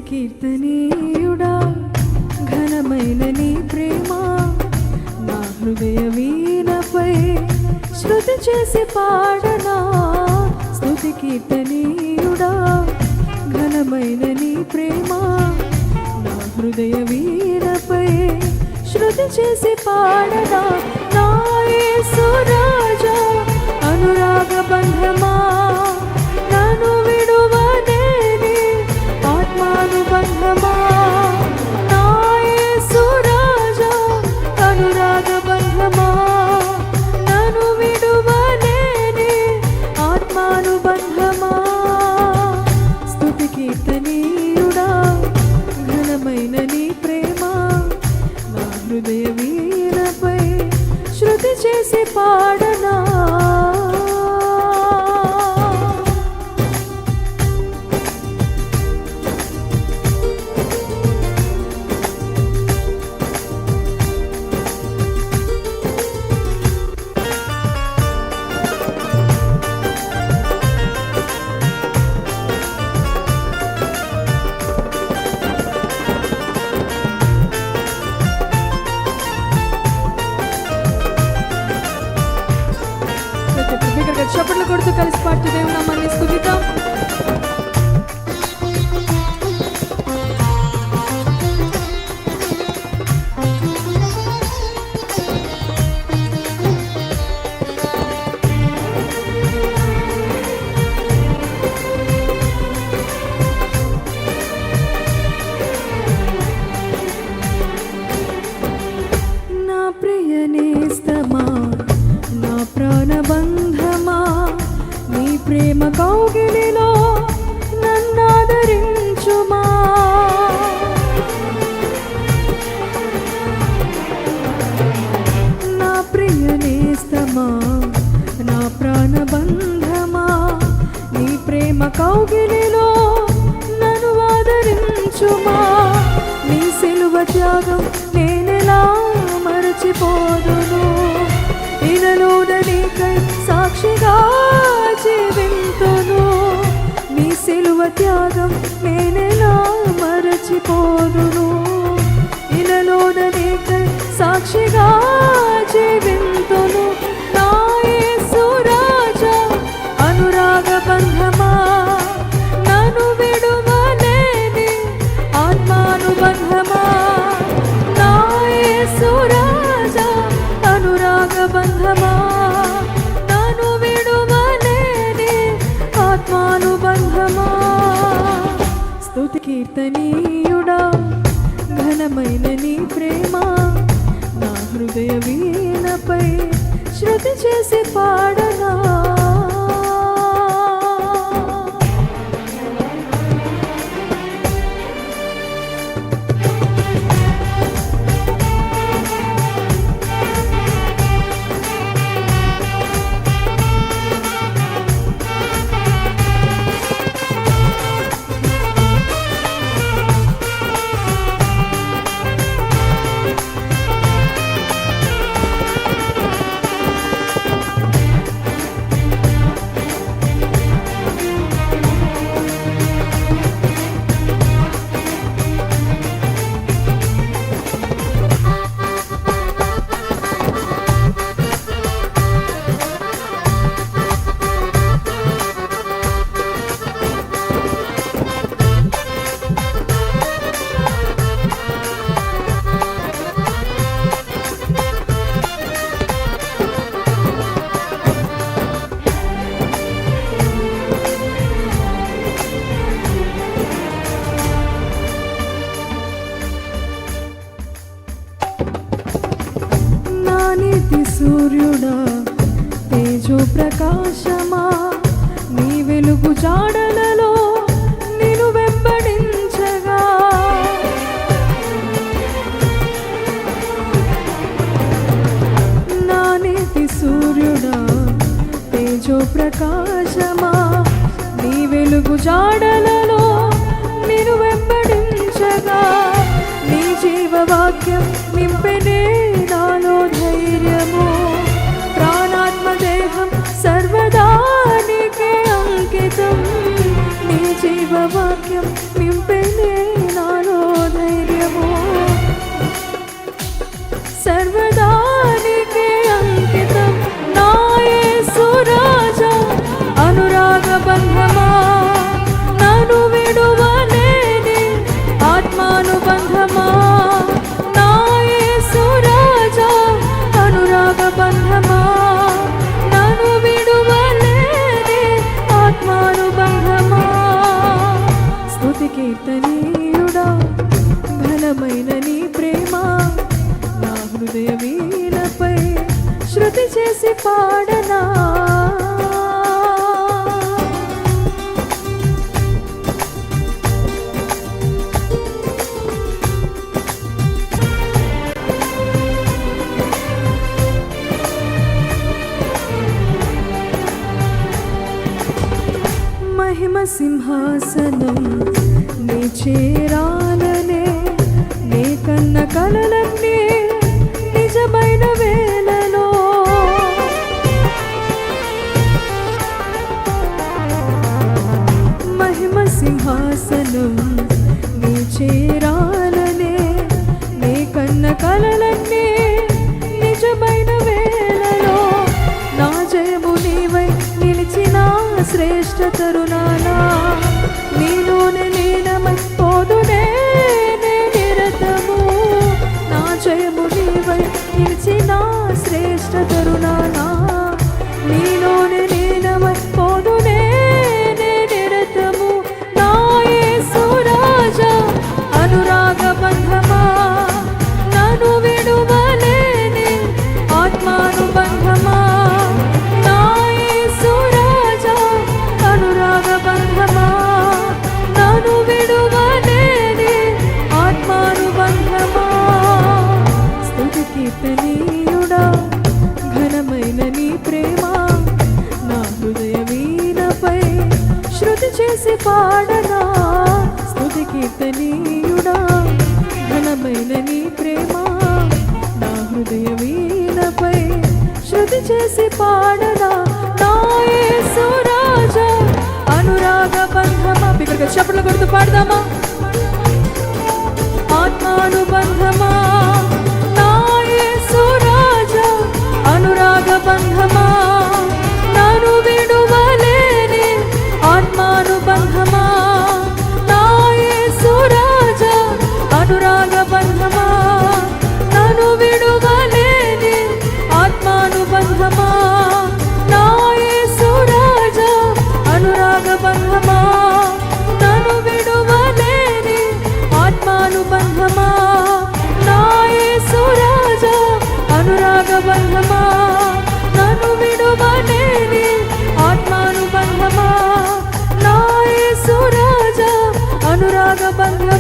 కీర్తనీయుడా ఘనమైన నీ ప్రేమ నా హృదయ వీణపై శృతి చేసి పాడనా. స్తుతి కీర్తనీయుడా ఘనమైన నీ ప్రేమ నా హృదయ వీణపై శృతి చేసి పాడనా. నా యేసు రాజా అనురాగ బంధమా నన్ను విడువనేని ఆత్మానుబంధమా. నా యేసు రాజా అనురాగ బంధమా నన్ను విడువనేని ఆత్మానుబంధమా. స్తుతి కీర్తనీయుడా ఘనమైన నీ ప్రేమ నా హృదయ వీణపై శృతి చేసి పాడనా. చప్పట్లు కొడుతూ కలిసి పాడుతూ దేవుని నామాన్ని స్తుతిద్దాం. నా ప్రియ నేస్తమా నా ప్రాణబంధమా నీ ప్రేమ కౌగిలిలో నన్నాదరించుమా. నా ప్రియ నేస్తమా నా ప్రాణబంధమా నీ ప్రేమ కౌగిలిలో నన్ను ఆదరించుమా. నీ సిలువ త్యాగం నేనెలా మరచిపోదును. ఇనలోన నీకై సాక్షిగా జీవింతును. నీ సిలువ త్యాగం నేనెలా మరచిపోదును. ఇనలోన నీకై సాక్షిగా జీవింతును. నా యేసు రాజా అనురాగ బంధమా నన్ను విడువలేని ఆత్మానుబంధమా. నా యేసు రాజా అనురాగ బంధమా నన్ను విడువలేని ఆత్మానుబంధమా. స్తుతి కీర్తనీయుడా ఘనమైన నీ ప్రేమ నా హృదయ వీణపై శృతి చేసి పాడనా. సూర్యుడా తేజో ప్రకాశమా నీ వెలుగు జాడలలో నిన్ను వెంబడించగా. నా నీతి సూర్యుడా తేజో ప్రకాశమా నీ వెలుగు జాడలలో నిన్ను వెంబడించగా. నీ జీవవాక్యం నింపెనే నాలో ధైర్యము. ప్రాణాత్మ దేహం సర్వదా నీకే అంకితం. నీ జీవవాక్యం నింపెనే మహిమ సింహాసనం నీ చేరాలనే నీ కన్న కలలన్నీ నిజమైన వేళలో మహిమ సింహాసనం నీ చేరాలనే నీ కన్న కలలన్నీ నిజమైన వేళలో నా జయము నీవై నిలిచిన శ్రేష్ఠ తరుణానా నీలోనే లీనమై పోదునే నిరతము నా జయము నీవై నిలిచిన శ్రేష్ఠ తరుణానా నీలోనే లీనమై పోదునే నిరతము నా యేసు రాజా అనురాగ బంధమా నన్ను విడువలేని ఆత్మానుబంధమా నా యేసు రాజా అనురాగ బంధమా నన్ను విడువలేని ఆత్మానుబంధమా స్తుతి కీర్తనీయుడా ఘనమైన నీ ప్రేమ నా హృదయ వీణపై శృతి చేసి పాడనా స్తుతి కీర్తనీయుడా ఘనమైన నీ ప్రేమ నా హృదయ వీణపై శృతి చేసి పాడనా నా యేసు రాజా అనురాగ బంధమా ఇక్కడ చప్పట్లు కొడుతూ పాడదామా ఆత్మానుబంధమా నా యేసు రాజా అనురాగ బంధమా నన్ను విడువలేని ఆత్మానుబంధమా నా యేసు రాజా అనురాగ బంధమా నన్ను విడువలేని ఆత్మానుబంధమా నా యేసు రాజా అనురాగ బంధమా నన్ను విడువలేని ఆత్మానుబంధమా నా యేసు రాజా అనురాగ బంధమా నన్ను విడువలేని ఆత్మానుబంధమా నా యేసు రాజా అనురాగ బంధమా